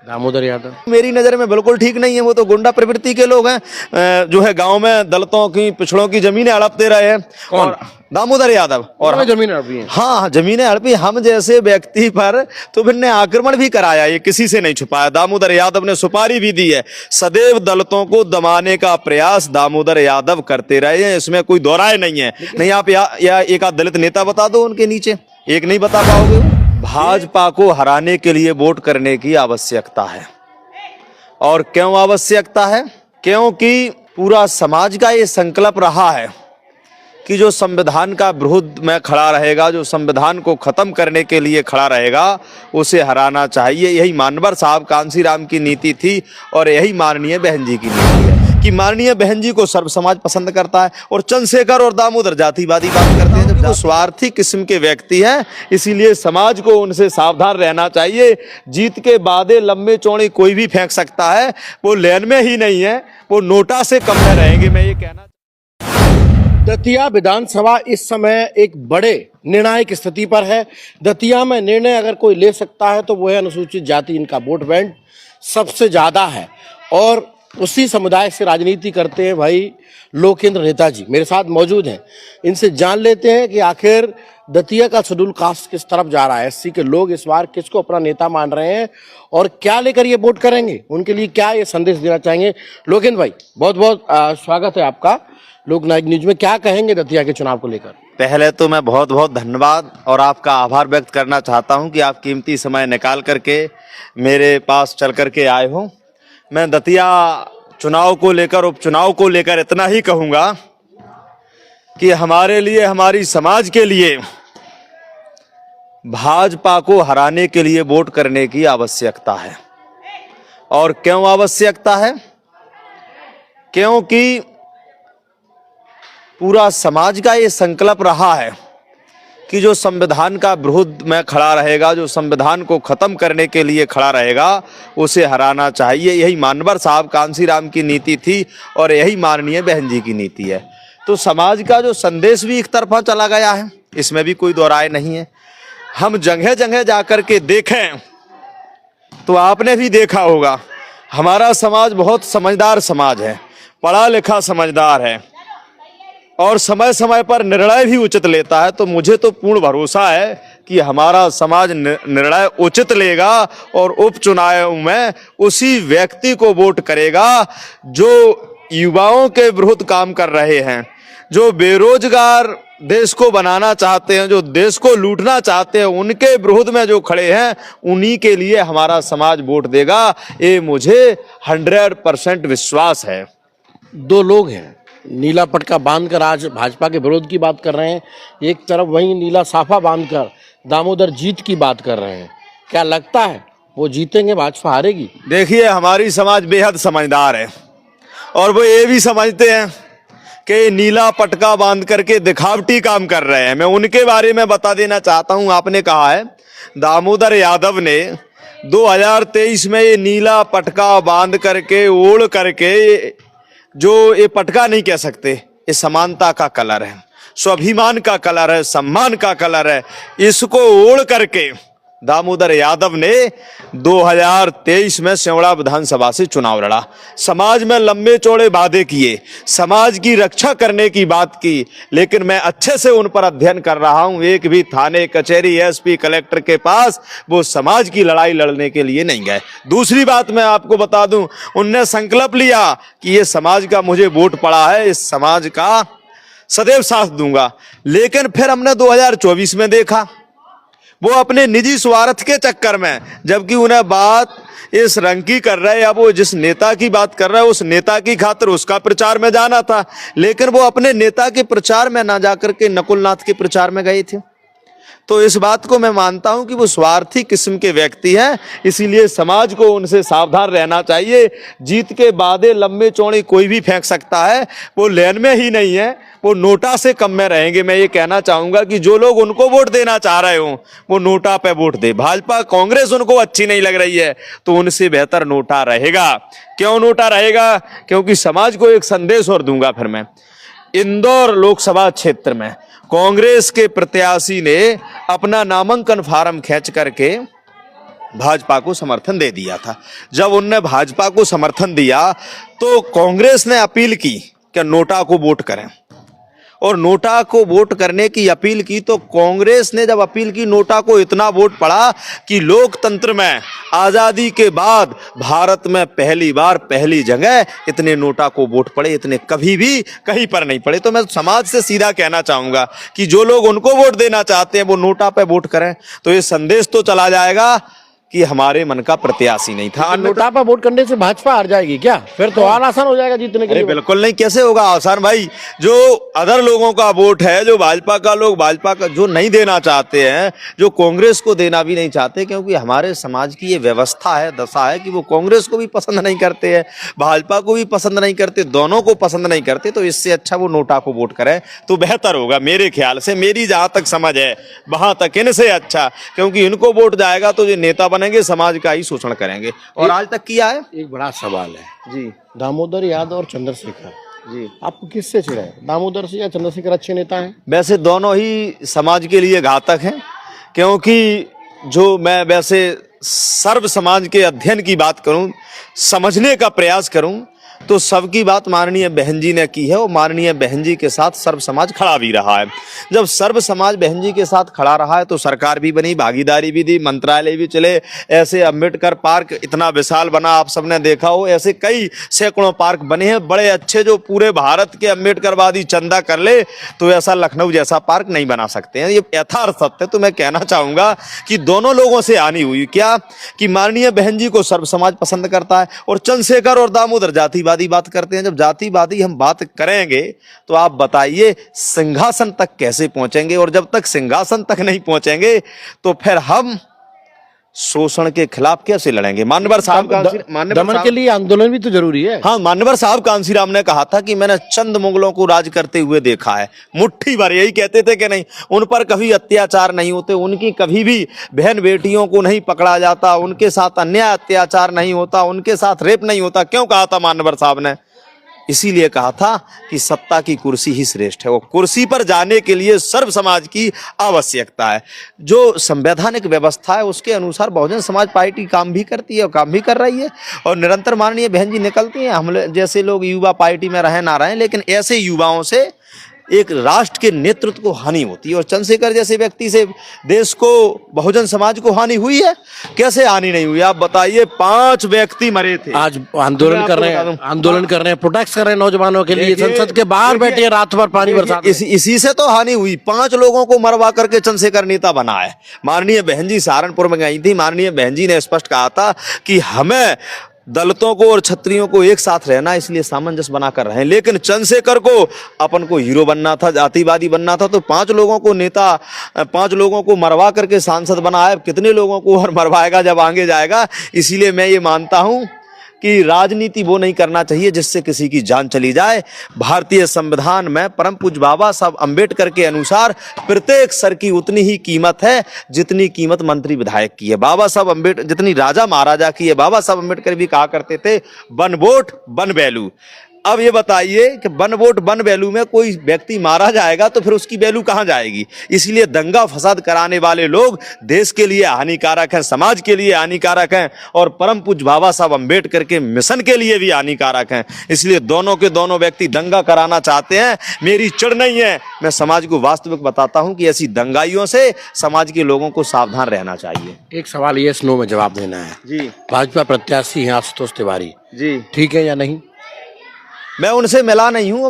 दामोदर यादव मेरी नज़र में बिल्कुल ठीक नहीं है। वो तो गुंडा प्रवृत्ति के लोग हैं, जो है गांव में दलितों की पिछड़ों की जमीनें हड़पते रहे हैं। और दामोदर यादव और जमीन हड़पी है। हाँ, जमीनें हड़पी हम जैसे व्यक्ति पर तो फिर ने आक्रमण भी कराया, ये किसी से नहीं छुपाया। दामोदर यादव ने सुपारी भी दी है। सदैव दलितों को दबाने का प्रयास दामोदर यादव करते रहे हैं, इसमें कोई दो राय नहीं है। नहीं आप या एक आध दलित नेता बता दो उनके नीचे, एक नहीं बता पाओगे। भाजपा को हराने के लिए वोट करने की आवश्यकता है। और क्यों आवश्यकता है? क्योंकि पूरा समाज का ये संकल्प रहा है कि जो संविधान का विरोध में खड़ा रहेगा, जो संविधान को खत्म करने के लिए खड़ा रहेगा, उसे हराना चाहिए। यही मानवर साहब कांसीराम की नीति थी और यही माननीय बहन जी की नीति है कि माननीय बहन जी को सर्व समाज पसंद करता है और चंद्रशेखर और दामोदर जातिवादी बात करते हैं। जब वो स्वार्थी किस्म के व्यक्ति हैं, इसीलिए समाज को उनसे सावधान रहना चाहिए। जीत के वादे लंबे चौड़े कोई भी फेंक सकता है, वो लेन में ही नहीं है, वो नोटा से कम में रहेंगे। मैं ये कहना दतिया विधानसभा इस समय एक बड़े निर्णायक स्थिति पर है। दतिया में निर्णय अगर कोई ले सकता है तो वो है अनुसूचित जाति। इनका वोट बैंक सबसे ज्यादा है और उसी समुदाय से राजनीति करते हैं भाई लोकेंद्र नेताजी मेरे साथ मौजूद हैं। इनसे जान लेते हैं कि आखिर दतिया का शेड्यूल कास्ट किस तरफ जा रहा है, एससी के लोग इस बार किसको अपना नेता मान रहे हैं और क्या लेकर ये वोट करेंगे, उनके लिए क्या ये संदेश देना चाहेंगे। लोकेंद्र भाई बहुत बहुत स्वागत है आपका लोकनायक न्यूज में। क्या कहेंगे दतिया के चुनाव को लेकर? पहले तो मैं बहुत बहुत धन्यवाद और आपका आभार व्यक्त करना चाहता हूं कि आप कीमती समय निकाल करके मेरे पास चल करके आए हो। मैं दतिया चुनाव को लेकर, उपचुनाव को लेकर इतना ही कहूंगा कि हमारे लिए, हमारी समाज के लिए भाजपा को हराने के लिए वोट करने की आवश्यकता है। और क्यों आवश्यकता है? क्योंकि पूरा समाज का ये संकल्प रहा है कि जो संविधान का विरोध में खड़ा रहेगा, जो संविधान को खत्म करने के लिए खड़ा रहेगा, उसे हराना चाहिए। यही मानवर साहब कांसीराम की नीति थी और यही माननीय बहन जी की नीति है। तो समाज का जो संदेश भी एक तरफा चला गया है, इसमें भी कोई दो राय नहीं है। हम जगह जगह जाकर के देखें तो आपने भी देखा होगा, हमारा समाज बहुत समझदार समाज है, पढ़ा लिखा समझदार है और समय समय पर निर्णय भी उचित लेता है। तो मुझे तो पूर्ण भरोसा है कि हमारा समाज निर्णय उचित लेगा और उपचुनाव में उसी व्यक्ति को वोट करेगा जो युवाओं के विरुद्ध काम कर रहे हैं, जो बेरोजगार देश को बनाना चाहते हैं, जो देश को लूटना चाहते हैं, उनके विरोध में जो खड़े हैं, उन्हीं के लिए हमारा समाज वोट देगा। ये मुझे 100% विश्वास है। दो लोग हैं, नीला पटका बांधकर आज भाजपा के विरोध की बात कर रहे हैं, एक तरफ वहीं नीला साफा बांधकर दामोदर जीत की बात कर रहे हैं। क्या लगता है वो जीतेंगे, भाजपा हारेगी? देखिए, हमारी समाज बेहद समझदार है और वो ये भी समझते हैं कि नीला पटका बांध करके दिखावटी काम कर रहे हैं। मैं उनके बारे में बता देना चाहता हूं। आपने कहा है दामोदर यादव ने 2023 में ये नीला पटका बांध करके, ओढ़ करके, जो ये पटका नहीं कह सकते, ये समानता का कलर है, स्वाभिमान का कलर है, सम्मान का कलर है, इसको ओढ़ करके दामोदर यादव ने 2023 में सेवड़ा विधानसभा से चुनाव लड़ा। समाज में लंबे चौड़े वादे किए, समाज की रक्षा करने की बात की, लेकिन मैं अच्छे से उन पर अध्ययन कर रहा हूं। एक भी थाने, कचहरी, एसपी, कलेक्टर के पास वो समाज की लड़ाई लड़ने के लिए नहीं गए। दूसरी बात मैं आपको बता दूं, उनने संकल्प लिया कि ये समाज का मुझे वोट पड़ा है, इस समाज का सदैव साथ दूंगा। लेकिन फिर हमने 2024 में देखा वो अपने निजी स्वार्थ के चक्कर में, जबकि उन्हें बात इस रंग की कर रहे हैं, अब वो जिस नेता की बात कर रहे हैं, उस नेता की खातिर उसका प्रचार में जाना था, लेकिन वो अपने नेता के प्रचार में ना जाकर के नकुलनाथ के प्रचार में गए थे। तो इस बात को मैं मानता हूं कि वो स्वार्थी किस्म के व्यक्ति हैं, इसीलिए समाज को उनसे सावधान रहना चाहिए। जीत के वादे लंबे चौड़े कोई भी फेंक सकता है, वो लेन में ही नहीं है, वो नोटा से कम में रहेंगे। मैं ये कहना चाहूंगा कि जो लोग उनको वोट देना चाह रहे हो वो नोटा पे वोट दे। भाजपा कांग्रेस उनको अच्छी नहीं लग रही है तो उनसे बेहतर नोटा रहेगा। क्यों नोटा रहेगा? क्योंकि समाज को एक संदेश और दूंगा। फिर मैं इंदौर लोकसभा क्षेत्र में कांग्रेस के प्रत्याशी ने अपना नामांकन फार्म खींच करके भाजपा को समर्थन दे दिया था। जब उनने भाजपा को समर्थन दिया तो कांग्रेस ने अपील की कि नोटा को वोट करें, और नोटा को वोट करने की अपील की तो कांग्रेस ने जब अपील की नोटा को इतना वोट पड़ा कि लोकतंत्र में आजादी के बाद भारत में पहली बार पहली जगह इतने नोटा को वोट पड़े, इतने कभी भी कहीं पर नहीं पड़े। तो मैं समाज से सीधा कहना चाहूंगा कि जो लोग उनको वोट देना चाहते हैं वो नोटा पे वोट करें, तो ये संदेश तो चला जाएगा कि हमारे मन का प्रत्याशी नहीं था। नोटा पर वोट करने से भाजपा हार जाएगी क्या? फिर तो और आसान हो जाएगा जीतने के अरे लिए। बिल्कुल नहीं, कैसे होगा आसान भाई? जो अदर लोगों का वोट है, जो भाजपा का लोग भाजपा का जो नहीं देना चाहते हैं, जो कांग्रेस को देना भी नहीं चाहते, क्योंकि हमारे समाज की ये व्यवस्था है, दशा है कि वो कांग्रेस को भी पसंद नहीं करते हैं, भाजपा को भी पसंद नहीं करते, दोनों को पसंद नहीं करते। तो इससे अच्छा वो नोटा को वोट करें तो बेहतर होगा मेरे ख्याल से। मेरी जहां तक समझ है वहां तक इनसे अच्छा, क्योंकि इनको वोट जाएगा तो जो नेता बनेंगे समाज का ही शोषण करेंगे, और आज तक किया है। एक बड़ा सवाल है जी दामोदर यादव और चंद्रशेखर, जी, आपको किससे चिढ़ा है? दामोदर से या चंद्रशेखर अच्छे नेता हैं? वैसे दोनों ही समाज के लिए घातक हैं, क्योंकि जो मैं वैसे सर्व समाज के अध्ययन की बात करूं, समझने का प्रयास करूं, तो सबकी बात माननीय बहन जी ने की है, और माननीय बहन जी के साथ सर्व समाज खड़ा भी रहा है। जब सर्व समाज बहन जी के साथ खड़ा रहा है तो सरकार भी बनी, भागीदारी भी दी, मंत्रालय भी चले, ऐसे अम्बेडकर पार्क इतना विशाल बना, आप सबने देखा हो, ऐसे कई सैकड़ों पार्क बने हैं बड़े अच्छे, जो पूरे भारत के अम्बेडकरवादी चंदा कर ले तो ऐसा लखनऊ जैसा पार्क नहीं बना सकते हैं। ये यथार्थ सत्य। तो मैं कहना चाहूंगा कि दोनों लोगों से हानि हुई क्या, कि माननीय बहन जी को सर्व समाज पसंद करता है, और चंद्रशेखर और दामोदर जातिवादी बात करते हैं। जब जातिवादी हम बात करेंगे तो आप बताइए सिंहासन तक कैसे पहुंचेंगे, और जब तक सिंहासन तक नहीं पहुंचेंगे तो फिर हम शोषण के खिलाफ कैसे लड़ेंगे? मान्यवर साहब दमन के लिए आंदोलन भी तो जरूरी है। हाँ, मान्यवर साहब कांसीराम ने कहा था कि मैंने चंद मुगलों को राज करते हुए देखा है, मुट्ठी भर, यही कहते थे कि नहीं, उन पर कभी अत्याचार नहीं होते, उनकी कभी भी बहन बेटियों को नहीं पकड़ा जाता, उनके साथ अन्याय अत्याचार नहीं होता, उनके साथ रेप नहीं होता। क्यों कहा था मान्यवर साहब ने? इसीलिए कहा था कि सत्ता की कुर्सी ही श्रेष्ठ है, वो कुर्सी पर जाने के लिए सर्व समाज की आवश्यकता है। जो संवैधानिक व्यवस्था है उसके अनुसार बहुजन समाज पार्टी काम भी करती है और काम भी कर रही है, और निरंतर माननीय बहन जी निकलती हैं। हम जैसे लोग युवा पार्टी में रहे ना रहे, लेकिन ऐसे युवाओं से एक राष्ट्र के नेतृत्व को हानि होती है, और चंद्रशेखर जैसे व्यक्ति से देश को, बहुजन समाज को हानि हुई है? कैसे हानि नहीं हुई? आप बताइए। 5 व्यक्ति मरे थे। आज आंदोलन कर रहे हैं, प्रोटेस्ट कर रहे हैं नौजवानों के लिए, संसद के बाहर बैठे हैं रात भर पानी बरसात। इसी से तो हानि हुई। 5 लोगों को मरवा करके चंद्रशेखर नेता बना है। माननीय बहन जी सहारनपुर में गई थी, माननीय बहन जी ने स्पष्ट कहा था कि हमें दलितों को और क्षत्रियों को एक साथ रहना, इसलिए सामंजस्य बनाकर रहे। लेकिन चंद्रशेखर को अपन को हीरो बनना था, जातिवादी बनना था, तो 5 लोगों को नेता, 5 लोगों को मरवा करके सांसद बना है। कितने लोगों को और मरवाएगा जब आगे जाएगा? इसीलिए मैं ये मानता हूं कि राजनीति वो नहीं करना चाहिए जिससे किसी की जान चली जाए। भारतीय संविधान में परम पूज्य बाबा साहब अम्बेडकर के अनुसार प्रत्येक सर की उतनी ही कीमत है जितनी कीमत मंत्री विधायक की है। बाबा साहब अम्बेडकर जितनी राजा महाराजा की है। बाबा साहब अम्बेडकर भी कहा करते थे, वन वोट वन वैल्यू। अब ये बताइए कि वन वोट वन वैल्यू में कोई व्यक्ति मारा जाएगा तो फिर उसकी वैल्यू कहां जाएगी? इसलिए दंगा फसाद कराने वाले लोग देश के लिए हानिकारक हैं, समाज के लिए हानिकारक हैं, और परम पूज्य बाबा साहब अम्बेडकर के मिशन के लिए भी हानिकारक हैं। इसलिए दोनों के दोनों व्यक्ति दंगा कराना चाहते हैं। मेरी चिढ़ नहीं है, मैं समाज को वास्तविक बताता हूं कि ऐसी दंगाइयों से समाज के लोगों को सावधान रहना चाहिए। एक सवाल यस नो में जवाब देना है जी। भाजपा प्रत्याशी हैं आशुतोष तिवारी जी, ठीक है या नहीं? मैं उनसे मिला नहीं हूं,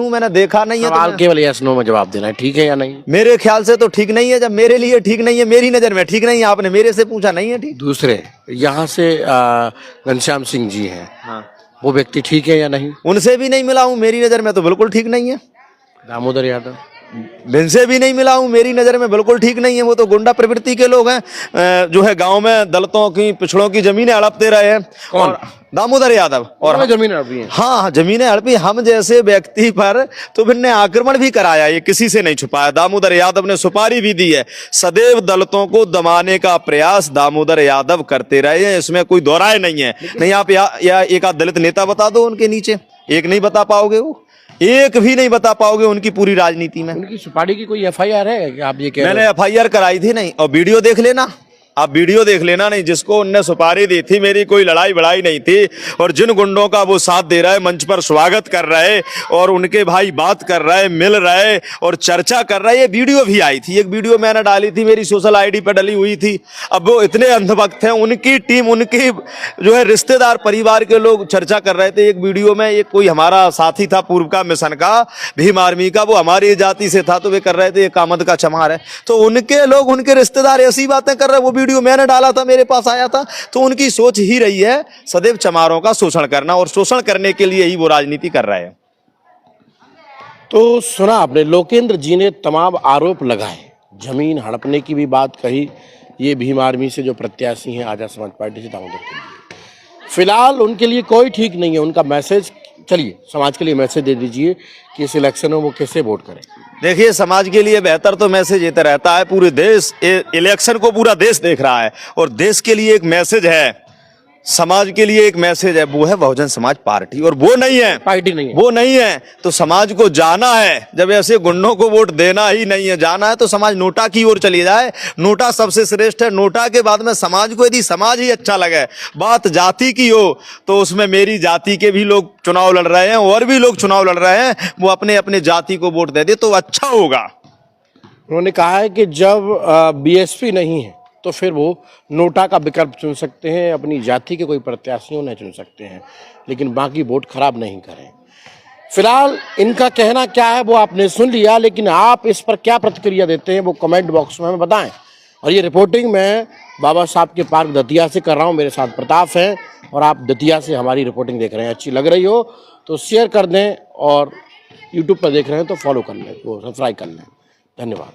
मैंने देखा नहीं है। सवाल केवल यस नो में जवाब देना है, ठीक है या नहीं? मेरे ख्याल से तो ठीक नहीं है। जब मेरे लिए ठीक नहीं है, मेरी नजर में ठीक नहीं है, आपने मेरे से पूछा नहीं है ठीक। दूसरे यहाँ से घनश्याम सिंह जी हैं, हाँ, वो व्यक्ति ठीक है या नहीं? उनसे भी नहीं मिला हूं, मेरी नजर में तो बिल्कुल ठीक नहीं है। दामोदर यादव इनसे भी नहीं मिला हूं, मेरी नजर में बिल्कुल ठीक नहीं है। वो तो गुंडा प्रवृत्ति के लोग हैं, जो है गांव में दलितों की, पिछड़ों की जमीनें हड़पते रहे हैं। कौन? और दामोदर यादव। और जमीन हड़पी है। हाँ, जमीनें हड़पी। हम जैसे व्यक्ति पर तो इनने आक्रमण भी कराया, ये किसी से नहीं छुपाया। दामोदर यादव ने सुपारी भी दी है। सदैव दलितों को दबाने का प्रयास दामोदर यादव करते रहे हैं, इसमें कोई दो राय नहीं है। नहीं, आप या एक आध दलित नेता बता दो उनके नीचे, एक नहीं बता पाओगे, वो एक भी नहीं बता पाओगे उनकी पूरी राजनीति में। उनकी सुपारी की कोई एफआईआर है? आप ये कह रहे मैंने एफआईआर कराई थी नहीं, और वीडियो देख लेना, आप वीडियो देख लेना, नहीं जिसको उनने सुपारी दी थी, मेरी कोई लड़ाई बड़ाई नहीं थी, और जिन गुंडों का वो साथ दे रहा है, मंच पर स्वागत कर रहे और उनके भाई बात कर रहे, मिल रहे और चर्चा कर रहे, ये वीडियो भी आई थी, एक वीडियो मैंने डाली थी, मेरी सोशल आईडी पर डली हुई थी। अब वो इतने अंधभक्त हैं, उनकी टीम, उनकी जो है रिश्तेदार परिवार के लोग चर्चा कर रहे थे एक वीडियो में। एक कोई हमारा साथी था पूर्व का मिशन का, भीम आर्मी का, वो हमारी जाति से था, तो वे कर रहे थे एक आमद का चमार है, तो उनके लोग, उनके रिश्तेदार ऐसी बातें कर रहे। वो वीडियो मैंने डाला था, मेरे पास आया था, तो उनकी सोच ही रही है सदैव चमारों का शोषण करना, और शोषण करने के लिए ही वो राजनीति कर रहे हैं। तो सुना आपने, लोकेंद्र जी ने तमाम आरोप लगाए, जमीन हड़पने की भी बात कही, ये भीम आर्मी से जो प्रत्याशी हैं आजाद समाज पार्टी से दामोदर के लिए, फिलहाल उनके लिए कोई ठीक नहीं है। उनका मैसेज, चलिए समाज के लिए मैसेज दे दीजिए कि इस इलेक्शन में वो कैसे वोट करें। देखिए, समाज के लिए बेहतर तो मैसेज ये रहता है, पूरे देश इलेक्शन को पूरा देश देख रहा है, और देश के लिए एक मैसेज है, समाज के लिए एक मैसेज है, वो है बहुजन समाज पार्टी, और वो नहीं है, पार्टी नहीं है, वो नहीं है। तो समाज को जाना है, जब ऐसे गुंडों को वोट देना ही नहीं है, जाना है तो समाज नोटा की ओर चली जाए। नोटा सबसे श्रेष्ठ है, नोटा के बाद में समाज को, यदि समाज ही अच्छा लगे, बात जाति की हो, तो उसमें मेरी जाति के भी लोग चुनाव लड़ रहे हैं और भी लोग चुनाव लड़ रहे हैं, वो अपने अपने जाति को वोट दे दे तो अच्छा होगा। उन्होंने कहा है कि जब बीएसपी नहीं है तो फिर वो नोटा का विकल्प चुन सकते हैं, अपनी जाति के कोई प्रत्याशियों नहीं चुन सकते हैं, लेकिन बाकी वोट खराब नहीं करें। फिलहाल इनका कहना क्या है वो आपने सुन लिया, लेकिन आप इस पर क्या प्रतिक्रिया देते हैं वो कमेंट बॉक्स में हमें बताएं। और ये रिपोर्टिंग मैं बाबा साहब के पार्क दतिया से कर रहा हूँ, मेरे साथ प्रताप है, और आप दतिया से हमारी रिपोर्टिंग देख रहे हैं। अच्छी लग रही हो तो शेयर कर दें, और यूट्यूब पर देख रहे हैं तो फॉलो कर लें, वो सब्सक्राइब कर लें। धन्यवाद।